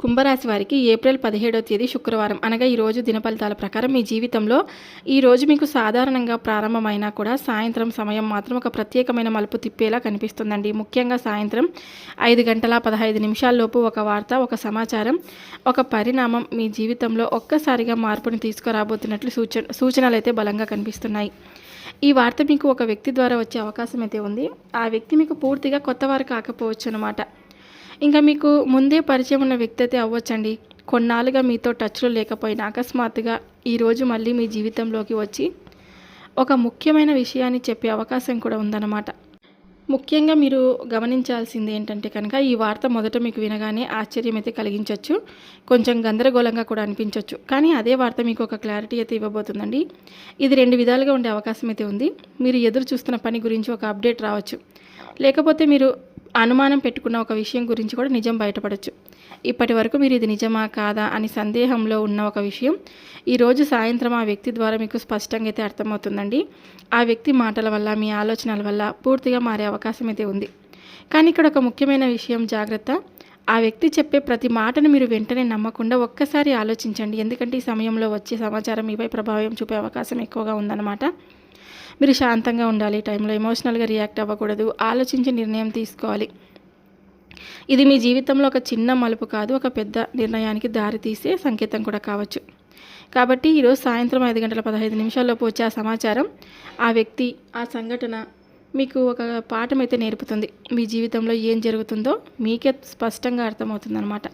కుంభరాశి వారికి ఏప్రిల్ 17వ తేదీ శుక్రవారం అనగా ఈరోజు దిన ఫలితాల ప్రకారం మీ జీవితంలో ఈరోజు మీకు సాధారణంగా ప్రారంభమైనా కూడా సాయంత్రం సమయం మాత్రం ఒక ప్రత్యేకమైన మలుపు తిప్పేలా కనిపిస్తుందండి. ముఖ్యంగా సాయంత్రం 5 గంటల 15 నిమిషాల్లోపు ఒక వార్త, ఒక సమాచారం, ఒక పరిణామం మీ జీవితంలో ఒక్కసారిగా మార్పుని తీసుకురాబోతున్నట్లు సూచనలు అయితే బలంగా కనిపిస్తున్నాయి. ఈ వార్త మీకు ఒక వ్యక్తి ద్వారా వచ్చే అవకాశం అయితే ఉంది. ఆ వ్యక్తి మీకు పూర్తిగా కొత్తవారు కాకపోవచ్చు అన్నమాట. ఇంకా మీకు ముందే పరిచయం ఉన్న వ్యక్తి అయితే అవ్వచ్చండి. కొన్నాళ్ళుగా మీతో టచ్లో లేకపోయినా అకస్మాత్తుగా ఈరోజు మళ్ళీ మీ జీవితంలోకి వచ్చి ఒక ముఖ్యమైన విషయాన్ని చెప్పే అవకాశం కూడా ఉందన్నమాట. ముఖ్యంగా మీరు గమనించాల్సింది ఏంటంటే కనుక ఈ వార్త మొదట మీకు వినగానే ఆశ్చర్యం అయితే కలిగించవచ్చు, కొంచెం గందరగోళంగా కూడా అనిపించవచ్చు. కానీ అదే వార్త మీకు ఒక క్లారిటీ అయితే ఇవ్వబోతుందండి. ఇది 2 విధాలుగా ఉండే అవకాశం అయితే ఉంది. మీరు ఎదురు చూస్తున్న పని గురించి ఒక అప్డేట్ రావచ్చు, లేకపోతే మీరు అనుమానం పెట్టుకున్న ఒక విషయం గురించి కూడా నిజం బయటపడవచ్చు. ఇప్పటి వరకు మీరు ఇది నిజమా కాదా అని సందేహంలో ఉన్న ఒక విషయం ఈరోజు సాయంత్రం ఆ వ్యక్తి ద్వారా మీకు స్పష్టంగా అయితే అర్థమవుతుందండి. ఆ వ్యక్తి మాటల వల్ల, మీ ఆలోచనల వల్ల పూర్తిగా మారే అవకాశం అయితే ఉంది. కానీ ఇక్కడ ఒక ముఖ్యమైన విషయం, జాగ్రత్త. ఆ వ్యక్తి చెప్పే ప్రతి మాటను మీరు వెంటనే నమ్మకుండా ఒక్కసారి ఆలోచించండి. ఎందుకంటే ఈ సమయంలో వచ్చే సమాచారం మీపై ప్రభావం చూపే అవకాశం ఎక్కువగా ఉందన్నమాట. మీరు శాంతంగా ఉండాలి. టైంలో ఎమోషనల్గా రియాక్ట్ అవ్వకూడదు. ఆలోచించి నిర్ణయం తీసుకోవాలి. ఇది మీ జీవితంలో ఒక చిన్న మలుపు కాదు, ఒక పెద్ద నిర్ణయానికి దారి తీసే సంకేతం కూడా కావచ్చు. కాబట్టి ఈరోజు సాయంత్రం 5 గంటల 15 నిమిషాల్లోపు వచ్చే ఆ సమాచారం, ఆ వ్యక్తి, ఆ సంఘటన మీకు ఒక పాఠం అయితే నేర్పుతుంది. మీ జీవితంలో ఏం జరుగుతుందో మీకే స్పష్టంగా అర్థమవుతుందన్నమాట.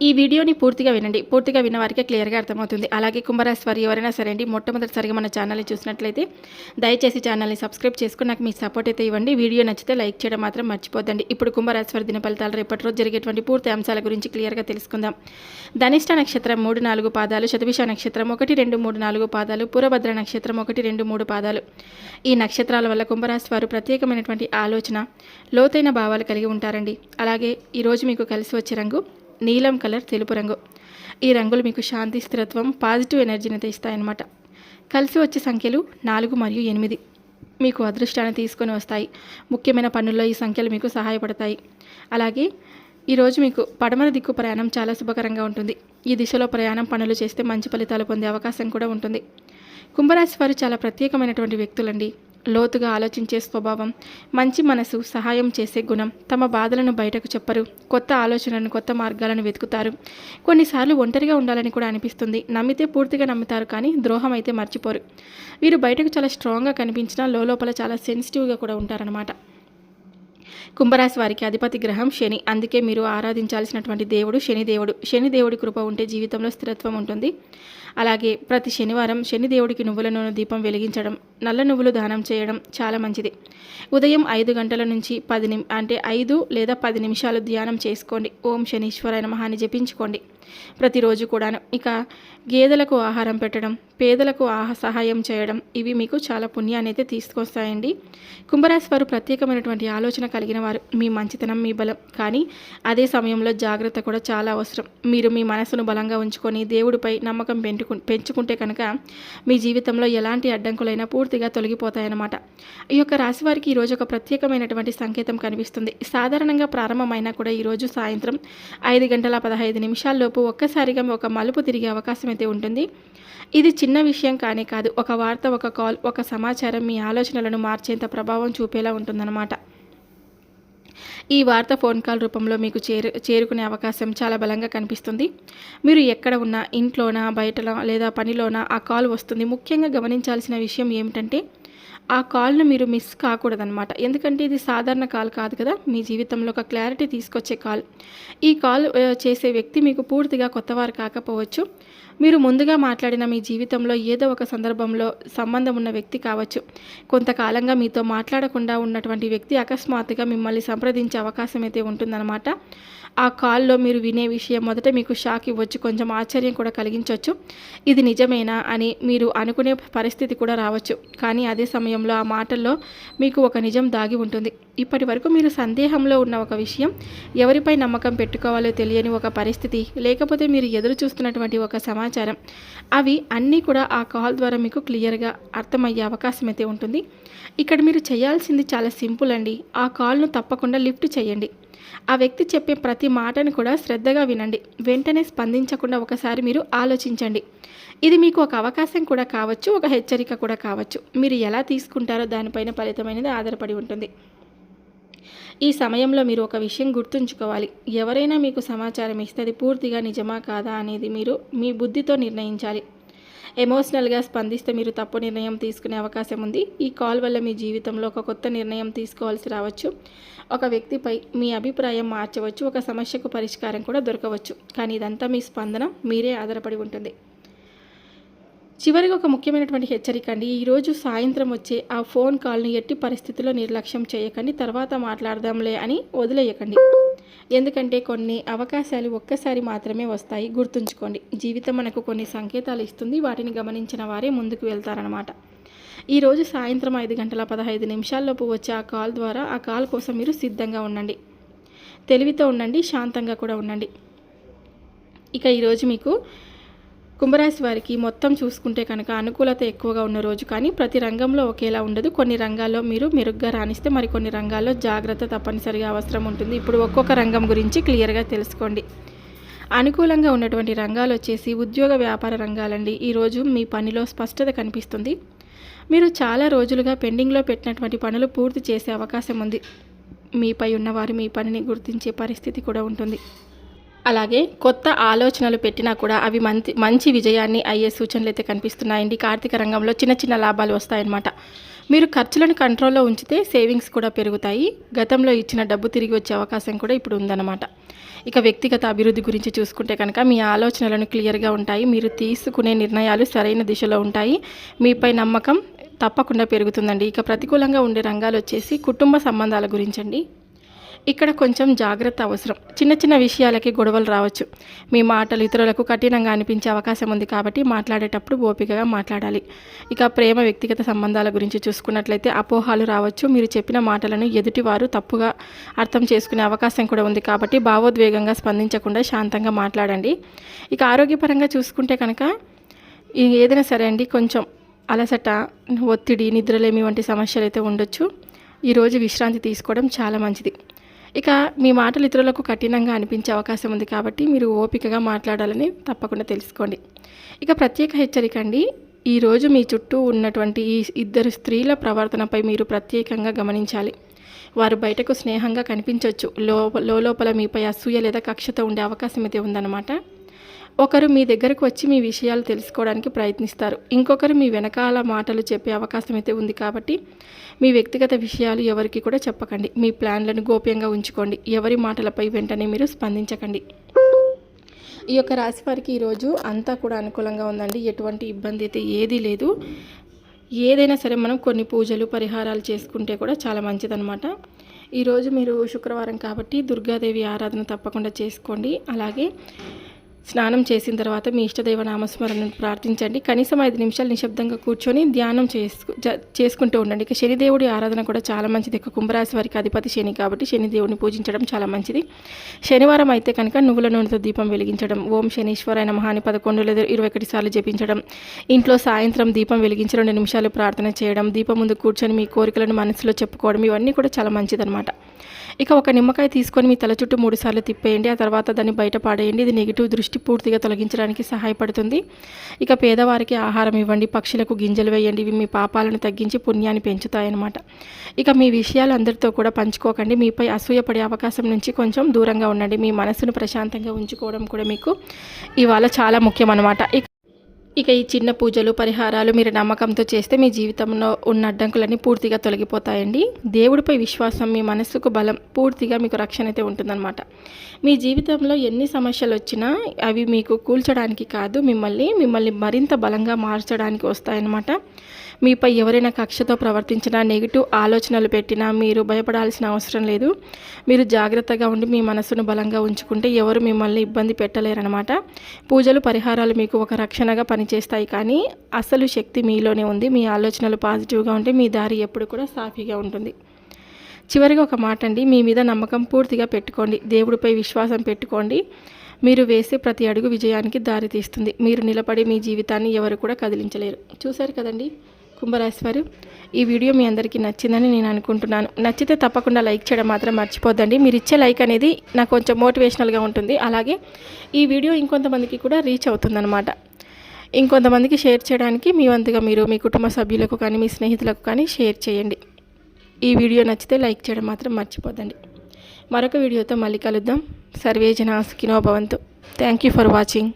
ఈ వీడియోని పూర్తిగా వినండి. పూర్తిగా విన్న వారికి క్లియర్గా అర్థమవుతుంది. అలాగే కుంభరాశి వారు ఎవరైనా సరే అండి మొట్టమొదటిసారిగా మన ఛానల్ని చూసినట్లయితే దయచేసి ఛానల్ని సబ్స్క్రైబ్ చేసుకుని నాకు మీ సపోర్ట్ అయితే ఇవ్వండి. వీడియో నచ్చితే లైక్ చేయడం మాత్రం మర్చిపోద్దండి. ఇప్పుడు కుంభరాశి వారి దిన ఫలితాలు రేపటి రోజు జరిగేటువంటి పూర్తి అంశాల గురించి క్లియర్గా తెలుసుకుందాం. ధనిష్ట నక్షత్రం 3-4 పాదాలు, శతభిష నక్షత్రం 1-2-3-4 పాదాలు, పూర్వభద్ర నక్షత్రం 1-2-3 పాదాలు. ఈ నక్షత్రాల వల్ల కుంభరాశి వారు ప్రత్యేకమైనటువంటి ఆలోచన, లోతైన భావాలు కలిగి ఉంటారండి. అలాగే ఈరోజు మీకు కలిసి వచ్చే రంగు నీలం కలర్, తెలుపు రంగు. ఈ రంగులు మీకు శాంతి, స్థిరత్వం, పాజిటివ్ ఎనర్జీని అయితే ఇస్తాయన్నమాట. కలిసి వచ్చే సంఖ్యలు 4 మరియు 8 మీకు అదృష్టాన్ని తీసుకొని వస్తాయి. ముఖ్యమైన పనుల్లో ఈ సంఖ్యలు మీకు సహాయపడతాయి. అలాగే ఈరోజు మీకు పడమర దిక్కు ప్రయాణం చాలా శుభకరంగా ఉంటుంది. ఈ దిశలో ప్రయాణం పనులు చేస్తే మంచి ఫలితాలు పొందే అవకాశం కూడా ఉంటుంది. కుంభరాశి వారు చాలా ప్రత్యేకమైనటువంటి వ్యక్తులండి. లోతుగా ఆలోచించే స్వభావం, మంచి మనసు, సహాయం చేసే గుణం, తమ బాధలను బయటకు చెప్పరు, కొత్త ఆలోచనలను, కొత్త మార్గాలను వెతుకుతారు. కొన్నిసార్లు ఒంటరిగా ఉండాలని కూడా అనిపిస్తుంది. నమ్మితే పూర్తిగా నమ్ముతారు, కానీ ద్రోహం అయితే మర్చిపోరు. వీరు బయటకు చాలా స్ట్రాంగ్గా కనిపించినా లోపల చాలా సెన్సిటివ్గా కూడా ఉంటారనమాట. కుంభరాశి వారికి అధిపతి గ్రహం శని. అందుకే మీరు ఆరాధించాల్సినటువంటి దేవుడు శనిదేవుడు. శనిదేవుడి కృప ఉంటే జీవితంలో స్థిరత్వం ఉంటుంది. అలాగే ప్రతి శనివారం శనిదేవుడికి నువ్వుల నూనె దీపం వెలిగించడం, నల్ల నువ్వులు దానం చేయడం చాలా మంచిది. ఉదయం 5 గంటల నుంచి 5 లేదా 10 నిమిషాలు ధ్యానం చేసుకోండి. ఓం శనీశ్వరాయ నమః అని జపించుకోండి ప్రతిరోజు కూడాను. ఇక గేదెలకు ఆహారం పెట్టడం, పేదలకు సహాయం చేయడం, ఇవి మీకు చాలా పుణ్యాన్ని అయితే తీసుకొస్తాయండి. కుంభరాశి వారు ప్రత్యేకమైనటువంటి ఆలోచన కలిగిన వారు. మీ మంచితనం మీ బలం, కానీ అదే సమయంలో జాగ్రత్త కూడా చాలా అవసరం. మీరు మీ మనసును బలంగా ఉంచుకొని దేవుడిపై నమ్మకం పెంచుకుంటే కనుక మీ జీవితంలో ఎలాంటి అడ్డంకులైనా పూర్తిగా తొలగిపోతాయన్నమాట. ఈ యొక్క రాశి వారికి ఈరోజు ఒక ప్రత్యేకమైనటువంటి సంకేతం కనిపిస్తుంది. సాధారణంగా ప్రారంభమైనా కూడా ఈరోజు సాయంత్రం 5 గంటల 15 నిమిషాల్లోపు ఒక్కసారిగా ఒక మలుపు తిరిగే అవకాశం అయితే ఉంటుంది. ఇది చిన్న విషయం కానే కాదు. ఒక వార్త, ఒక కాల్, ఒక సమాచారం మీ ఆలోచనలను మార్చేంత ప్రభావం చూపేలా ఉంటుందన్నమాట. ఈ వార్త ఫోన్ కాల్ రూపంలో మీకు చేరుకునే అవకాశం చాలా బలంగా కనిపిస్తుంది. మీరు ఎక్కడ ఉన్నా, ఇంట్లోనా, బయటలో లేదా పనిలోనా ఆ కాల్ వస్తుంది. ముఖ్యంగా గమనించాల్సిన విషయం ఏమిటంటే ఆ కాల్ను మీరు మిస్ కాకూడదనమాట. ఎందుకంటే ఇది సాధారణ కాల్ కాదు కదా, మీ జీవితంలో ఒక క్లారిటీ తీసుకొచ్చే కాల్. ఈ కాల్ చేసే వ్యక్తి మీకు పూర్తిగా కొత్తవారు కాకపోవచ్చు. మీరు ముందుగా మాట్లాడిన మీ జీవితంలో ఏదో ఒక సందర్భంలో సంబంధం ఉన్న వ్యక్తి కావచ్చు. కొంతకాలంగా మీతో మాట్లాడకుండా ఉన్నటువంటి వ్యక్తి అకస్మాత్తుగా మిమ్మల్ని సంప్రదించే అవకాశం అయితే ఉంటుందన్నమాట. ఆ కాల్లో మీరు వినే విషయం మొదట మీకు షాక్ ఇవ్వచ్చు, కొంచెం ఆశ్చర్యం కూడా కలిగించవచ్చు. ఇది నిజమేనా అని మీరు అనుకునే పరిస్థితి కూడా రావచ్చు. కానీ అదే సమయంలో ఆ మాటల్లో మీకు ఒక నిజం దాగి ఉంటుంది. ఇప్పటి వరకు మీరు సందేహంలో ఉన్న ఒక విషయం, ఎవరిపై నమ్మకం పెట్టుకోవాలో తెలియని ఒక పరిస్థితి, లేకపోతే మీరు ఎదురు చూస్తున్నటువంటి ఒక సమాచారం, అవి అన్నీ కూడా ఆ కాల్ ద్వారా మీకు క్లియర్గా అర్థమయ్యే అవకాశం అయితే ఉంటుంది. ఇక్కడ మీరు చేయాల్సింది చాలా సింపుల్ అండి. ఆ కాల్ను తప్పకుండా లిఫ్ట్ చేయండి. ఆ వ్యక్తి చెప్పే ప్రతి మాటను కూడా శ్రద్ధగా వినండి. వెంటనే స్పందించకుండా ఒకసారి మీరు ఆలోచించండి. ఇది మీకు ఒక అవకాశం కూడా కావచ్చు, ఒక హెచ్చరిక కూడా కావచ్చు. మీరు ఎలా తీసుకుంటారో దానిపైన ఫలితం అనేది ఆధారపడి ఉంటుంది. ఈ సమయంలో మీరు ఒక విషయం గుర్తుంచుకోవాలి. ఎవరైనా మీకు సమాచారం ఇస్తే అది పూర్తిగా నిజమా కాదా అనేది మీరు మీ బుద్ధితో నిర్ణయించాలి. ఎమోషనల్గా స్పందిస్తే మీరు తప్పు నిర్ణయం తీసుకునే అవకాశం ఉంది. ఈ కాల్ వల్ల మీ జీవితంలో ఒక కొత్త నిర్ణయం తీసుకోవాల్సి రావచ్చు. ఒక వ్యక్తిపై మీ అభిప్రాయం మార్చవచ్చు. ఒక సమస్యకు పరిష్కారం కూడా దొరకవచ్చు. కానీ ఇదంతా మీ స్పందన మీరే ఆధారపడి ఉంటుంది. చివరిగా ఒక ముఖ్యమైనటువంటి హెచ్చరిక అండి. ఈరోజు సాయంత్రం వచ్చే ఆ ఫోన్ కాల్ని ఎట్టి పరిస్థితుల్లో నిర్లక్ష్యం చేయకండి. తర్వాత మాట్లాడదాంలే అని వదిలేయకండి. ఎందుకంటే కొన్ని అవకాశాలు ఒక్కసారి మాత్రమే వస్తాయి. గుర్తుంచుకోండి, జీవితం మనకు కొన్ని సంకేతాలు ఇస్తుంది. వాటిని గమనించిన వారే ముందుకు వెళ్తారనమాట. ఈరోజు సాయంత్రం 5:15 వచ్చే ఆ కాల్ ద్వారా ఆ కాల్ కోసం మీరు సిద్ధంగా ఉండండి. తెలివితో ఉండండి, శాంతంగా కూడా ఉండండి. ఇక ఈరోజు మీకు కుంభరాశి వారికి మొత్తం చూసుకుంటే కనుక అనుకూలత ఎక్కువగా ఉన్న రోజు. కానీ ప్రతి రంగంలో ఒకేలా ఉండదు. కొన్ని రంగాల్లో మీరు మెరుగ్గా రాణిస్తే మరికొన్ని రంగాల్లో జాగ్రత్త తప్పనిసరిగా అవసరం ఉంటుంది. ఇప్పుడు ఒక్కొక్క రంగం గురించి క్లియర్గా తెలుసుకోండి. అనుకూలంగా ఉన్నటువంటి రంగాలు వచ్చేసి ఉద్యోగ వ్యాపార రంగాలండి. ఈరోజు మీ పనిలో స్పష్టత కనిపిస్తుంది. మీరు చాలా రోజులుగా పెండింగ్లో పెట్టినటువంటి పనులు పూర్తి చేసే అవకాశం ఉంది. మీపై ఉన్నవారు మీ పనిని గుర్తించే పరిస్థితి కూడా ఉంటుంది. అలాగే కొత్త ఆలోచనలు పెట్టినా కూడా అవి మంచి విజయాన్ని అయ్యే సూచనలు అయితే కనిపిస్తున్నాయండి. ఆర్థిక రంగంలో చిన్న చిన్న లాభాలు వస్తాయన్నమాట. మీరు ఖర్చులను కంట్రోల్లో ఉంచితే సేవింగ్స్ కూడా పెరుగుతాయి. గతంలో ఇచ్చిన డబ్బు తిరిగి వచ్చే అవకాశం కూడా ఇప్పుడు ఉందన్నమాట. ఇక వ్యక్తిగత అభివృద్ధి గురించి చూసుకుంటే కనుక మీ ఆలోచనలను క్లియర్గా ఉంటాయి. మీరు తీసుకునే నిర్ణయాలు సరైన దిశలో ఉంటాయి. మీపై నమ్మకం తప్పకుండా పెరుగుతుందండి. ఇక ప్రతికూలంగా ఉండే రంగాలు వచ్చేసి కుటుంబ సంబంధాల గురించండి. ఇక్కడ కొంచెం జాగ్రత్త అవసరం. చిన్న చిన్న విషయాలకి గొడవలు రావచ్చు. మీ మాటలు ఇతరులకు కఠినంగా అనిపించే అవకాశం ఉంది. కాబట్టి మాట్లాడేటప్పుడు ఓపికగా మాట్లాడాలి. ఇక ప్రేమ, వ్యక్తిగత సంబంధాల గురించి చూసుకున్నట్లయితే అపోహలు రావచ్చు. మీరు చెప్పిన మాటలను ఎదుటివారు తప్పుగా అర్థం చేసుకునే అవకాశం కూడా ఉంది. కాబట్టి భావోద్వేగంగా స్పందించకుండా శాంతంగా మాట్లాడండి. ఇక ఆరోగ్యపరంగా చూసుకుంటే కనుక ఏదైనా సరే అండి, కొంచెం అలసట, ఒత్తిడి, నిద్రలేమి వంటి సమస్యలు అయితే ఉండొచ్చు. ఈరోజు విశ్రాంతి తీసుకోవడం చాలా మంచిది. ఇక మీ మాటలు ఇతరులకు కఠినంగా అనిపించే అవకాశం ఉంది. కాబట్టి మీరు ఓపికగా మాట్లాడాలని తప్పకుండా తెలుసుకోండి. ఇక ప్రత్యేక హెచ్చరిక అండి. ఈరోజు మీ చుట్టూ ఉన్నటువంటి ఈ ఇద్దరు స్త్రీల ప్రవర్తనపై మీరు ప్రత్యేకంగా గమనించాలి. వారు బయటకు స్నేహంగా కనిపించవచ్చు. లోపల మీపై అసూయ లేదా కక్షతో ఉండే అవకాశం అయితే ఉందన్నమాట. ఒకరు మీ దగ్గరకు వచ్చి మీ విషయాలు తెలుసుకోవడానికి ప్రయత్నిస్తారు. ఇంకొకరు మీ వెనకాల మాటలు చెప్పే అవకాశం అయితే ఉంది. కాబట్టి మీ వ్యక్తిగత విషయాలు ఎవరికి కూడా చెప్పకండి. మీ ప్లాన్లను గోప్యంగా ఉంచుకోండి. ఎవరి మాటలపై వెంటనే మీరు స్పందించకండి. ఈ యొక్క రాశి వారికి ఈరోజు అంతా కూడా అనుకూలంగా ఉందండి. ఎటువంటి ఇబ్బంది అయితే ఏదీ లేదు. ఏదైనా సరే మనం కొన్ని పూజలు, పరిహారాలు చేసుకుంటే కూడా చాలా మంచిదన్నమాట. ఈరోజు మీరు శుక్రవారం కాబట్టి దుర్గాదేవి ఆరాధన తప్పకుండా చేసుకోండి. అలాగే స్నానం చేసిన తర్వాత మీ ఇష్టదైవ నామస్మరణను ప్రార్థించండి. కనీసం 5 నిమిషాలు నిశ్శబ్దంగా కూర్చొని ధ్యానం చేసుకుంటూ ఉండండి. ఇక శనిదేవుడి ఆరాధన కూడా చాలా మంచిది. ఇక కుంభరాశి వారికి అధిపతి శని కాబట్టి శనిదేవుడిని పూజించడం చాలా మంచిది. శనివారం అయితే కనుక నువ్వుల నూనెతో దీపం వెలిగించడం, ఓం శనీశ్వరాయ నమః అని 11 లేదా 21 సార్లు జపించడం, ఇంట్లో సాయంత్రం దీపం వెలిగించి 2 నిమిషాలు ప్రార్థన చేయడం, దీపం ముందు కూర్చొని మీ కోరికలను మనసులో చెప్పుకోవడం, ఇవన్నీ కూడా చాలా మంచిదన్నమాట. ఇక ఒక నిమ్మకాయ తీసుకొని మీ తల చుట్టూ 3 సార్లు తిప్పేయండి. ఆ తర్వాత దాన్ని బయట పాడేయండి. ఇది నెగిటివ్ దృష్టి పూర్తిగా తొలగించడానికి సహాయపడుతుంది. ఇక పేదవారికి ఆహారం ఇవ్వండి, పక్షులకు గింజలు వేయండి. ఇవి మీ పాపాలను తగ్గించి పుణ్యాన్ని పెంచుతాయన్నమాట. ఇక మీ విషయాలు అందరితో కూడా పంచుకోకండి. మీపై అసూయపడే అవకాశం నుంచి కొంచెం దూరంగా ఉండండి. మీ మనసును ప్రశాంతంగా ఉంచుకోవడం కూడా మీకు ఇవాళ చాలా ముఖ్యం అన్నమాట. ఇక ఈ చిన్న పూజలు, పరిహారాలు మీరు నమ్మకంతో చేస్తే మీ జీవితంలో ఉన్న అడ్డంకులన్నీ పూర్తిగా తొలగిపోతాయండి. దేవుడిపై విశ్వాసం మీ మనస్సుకు బలం, పూర్తిగా మీకు రక్షణ అయితే ఉంటుందన్నమాట. మీ జీవితంలో ఎన్ని సమస్యలు వచ్చినా అవి మీకు కూల్చడానికి కాదు, మిమ్మల్ని మరింత బలంగా మార్చడానికి వస్తాయన్నమాట. మీపై ఎవరైనా కక్షతో ప్రవర్తించినా, నెగిటివ్ ఆలోచనలు పెట్టినా మీరు భయపడాల్సిన అవసరం లేదు. మీరు జాగ్రత్తగా ఉండి మీ మనసును బలంగా ఉంచుకుంటే ఎవరు మిమ్మల్ని ఇబ్బంది పెట్టలేరన్నమాట. పూజలు, పరిహారాలు మీకు ఒక రక్షణగా పనిచేస్తాయి. కానీ అసలు శక్తి మీలోనే ఉంది. మీ ఆలోచనలు పాజిటివ్గా ఉంటే మీ దారి ఎప్పుడు కూడా సాఫీగా ఉంటుంది. చివరిగా ఒక మాట అండి, మీ మీద నమ్మకం పూర్తిగా పెట్టుకోండి. దేవుడిపై విశ్వాసం పెట్టుకోండి. మీరు వేసే ప్రతి అడుగు విజయానికి దారి తీస్తుంది. మీరు నిలబడి మీ జీవితాన్ని ఎవరు కూడా కదిలించలేరు. చూశారు కదండి, కుంభరాశి వారు, ఈ వీడియో మీ అందరికీ నచ్చిందని నేను అనుకుంటున్నాను. నచ్చితే తప్పకుండా లైక్ చేయడం మాత్రం మర్చిపోద్దండి. మీరు ఇచ్చే లైక్ అనేది నాకు కొంచెం మోటివేషనల్గా ఉంటుంది. అలాగే ఈ వీడియో ఇంకొంతమందికి కూడా రీచ్ అవుతుందన్నమాట. ఇంకొంతమందికి షేర్ చేయడానికి మీ వంతుగా మీరు మీ కుటుంబ సభ్యులకు కానీ మీ స్నేహితులకు కానీ షేర్ చేయండి. ఈ వీడియో నచ్చితే లైక్ చేయడం మాత్రం మర్చిపోద్దండి. మరొక వీడియోతో మళ్ళీ కలుద్దాం. సర్వే జనా సుఖినో భవంతు. Thank you for watching.